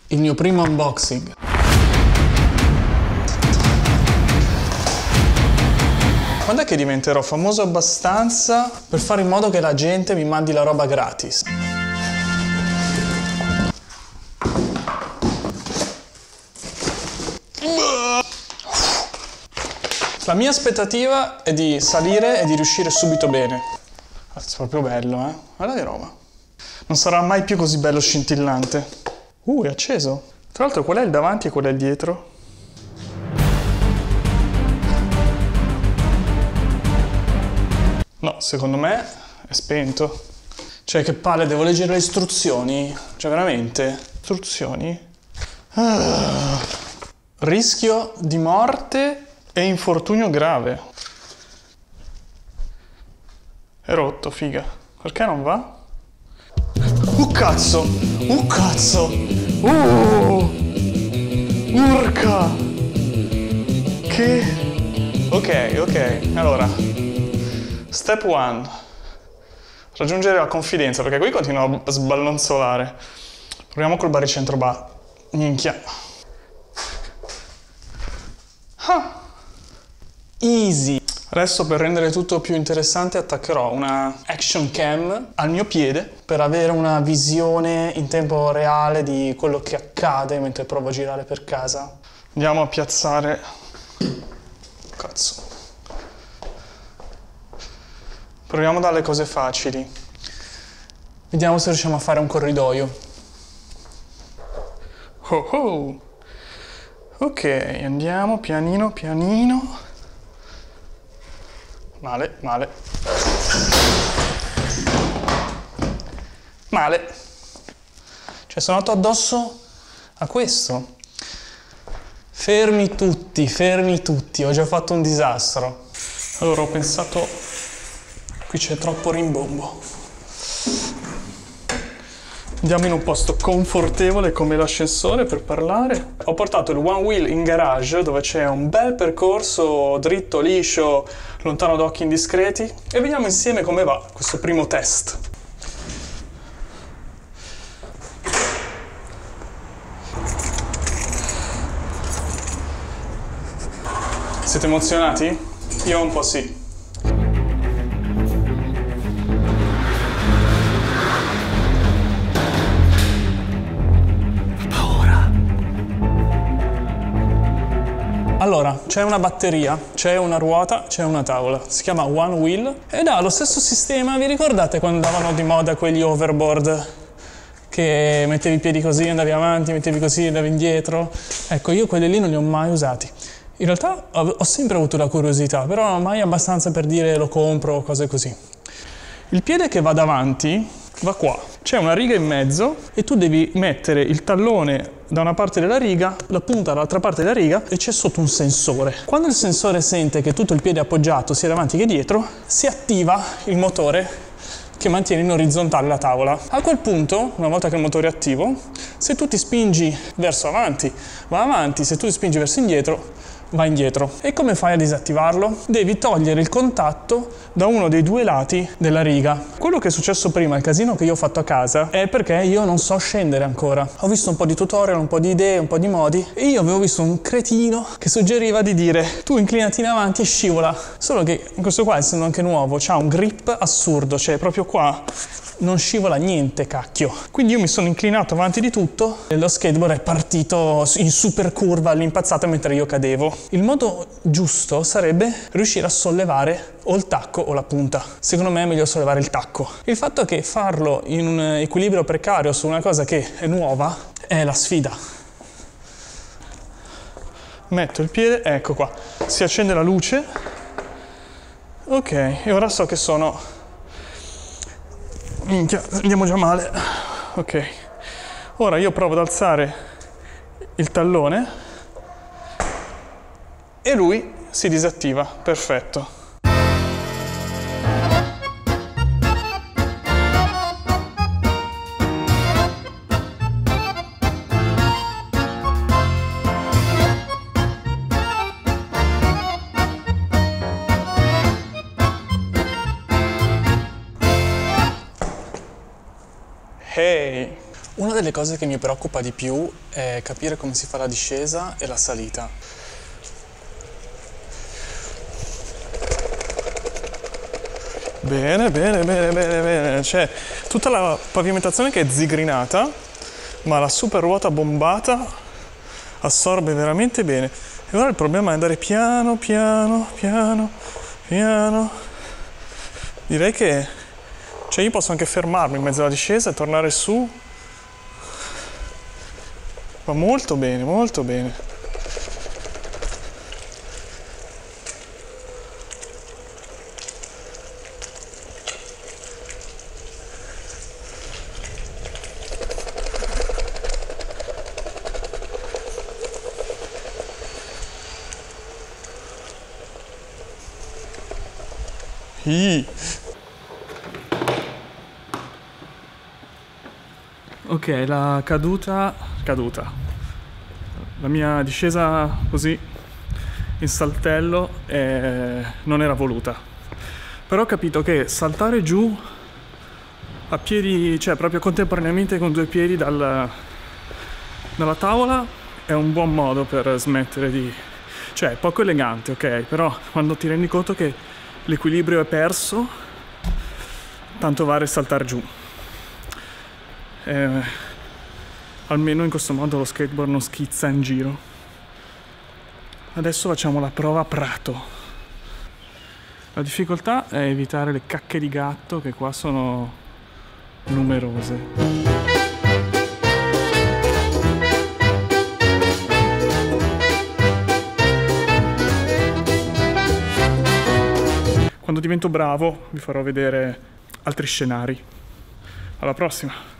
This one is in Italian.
Il mio primo unboxing. Quando è che diventerò famoso abbastanza per fare in modo che la gente mi mandi la roba gratis? La mia aspettativa è di salire e di riuscire subito bene. È proprio bello, eh? Guarda che roba. Non sarà mai più così bello scintillante. È acceso. Tra l'altro, qual è il davanti e qual è il dietro? No, secondo me è spento. Cioè, che palle, devo leggere le istruzioni? Cioè, veramente? Istruzioni? Rischio di morte e infortunio grave. È rotto, figa. Perché non va? Cazzo! Cazzo! Urca! Che... Ok. Allora. Step 1. Raggiungere la confidenza, perché qui continuo a sballonzolare. Proviamo col baricentro minchia. Easy. Adesso, per rendere tutto più interessante, attaccherò una action cam al mio piede per avere una visione in tempo reale di quello che accade mentre provo a girare per casa. Andiamo a piazzare... Cazzo. Proviamo dalle cose facili. Vediamo se riusciamo a fare un corridoio. Ok, andiamo pianino pianino. Male. Cioè, sono andato addosso a questo. Fermi tutti, ho già fatto un disastro. Allora, ho pensato... Qui c'è troppo rimbombo. Andiamo in un posto confortevole come l'ascensore per parlare. Ho portato il One Wheel in garage, dove c'è un bel percorso dritto, liscio, lontano da occhi indiscreti, e vediamo insieme come va questo primo test. Siete emozionati? Io un po' sì. Allora, c'è una batteria, c'è una ruota, c'è una tavola. Si chiama One Wheel ed ha lo stesso sistema. Vi ricordate quando andavano di moda quegli overboard? Che mettevi i piedi così, andavi avanti, mettevi così, andavi indietro? Ecco, io quelli lì non li ho mai usati. In realtà ho sempre avuto la curiosità, però mai abbastanza per dire lo compro o cose così. Il piede che va davanti va qua. C'è una riga in mezzo e tu devi mettere il tallone da una parte della riga, la punta dall'altra parte della riga, e c'è sotto un sensore. Quando il sensore sente che tutto il piede è appoggiato sia davanti che dietro, si attiva il motore che mantiene in orizzontale la tavola. A quel punto, una volta che il motore è attivo, se tu ti spingi verso avanti, va avanti, se tu ti spingi verso indietro, va indietro. E come fai a disattivarlo? Devi togliere il contatto da uno dei due lati della riga. Quello che è successo prima, il casino che io ho fatto a casa, è perché io non so scendere ancora. Ho visto un po' di tutorial, un po' di idee, un po' di modi, e io avevo visto un cretino che suggeriva di dire: tu inclinati in avanti e scivola. Solo che questo qua, essendo anche nuovo, c'ha un grip assurdo, cioè proprio qua non scivola niente, cacchio. Quindi io mi sono inclinato avanti di tutto e lo skateboard è partito in super curva all'impazzata mentre io cadevo. Il modo giusto sarebbe riuscire a sollevare o il tacco o la punta. Secondo me è meglio sollevare il tacco. Il fatto è che farlo in un equilibrio precario su una cosa che è nuova è la sfida. Metto il piede, ecco qua, si accende la luce. Ok, e ora so che sono... Minchia, andiamo già male. Ok. Ora io provo ad alzare il tallone e lui si disattiva. Perfetto. Hey! Una delle cose che mi preoccupa di più è capire come si fa la discesa e la salita. Bene, bene, bene, bene, bene. C'è tutta la pavimentazione che è zigrinata, ma la super ruota bombata assorbe veramente bene. E ora il problema è andare piano, piano, piano, piano. Direi che io posso anche fermarmi in mezzo alla discesa e tornare su. Va molto bene, molto bene. Ok, la caduta, la mia discesa così in saltello non era voluta, però ho capito che saltare giù a piedi, cioè proprio contemporaneamente con 2 piedi dalla tavola è un buon modo per smettere di... cioè è poco elegante, ok, però quando ti rendi conto che l'equilibrio è perso, tanto vale saltare giù. Almeno in questo modo lo skateboard non schizza in giro. Adesso facciamo la prova a prato. La difficoltà è evitare le cacche di gatto, che qua sono numerose. Quando divento bravo vi farò vedere altri scenari. Alla prossima!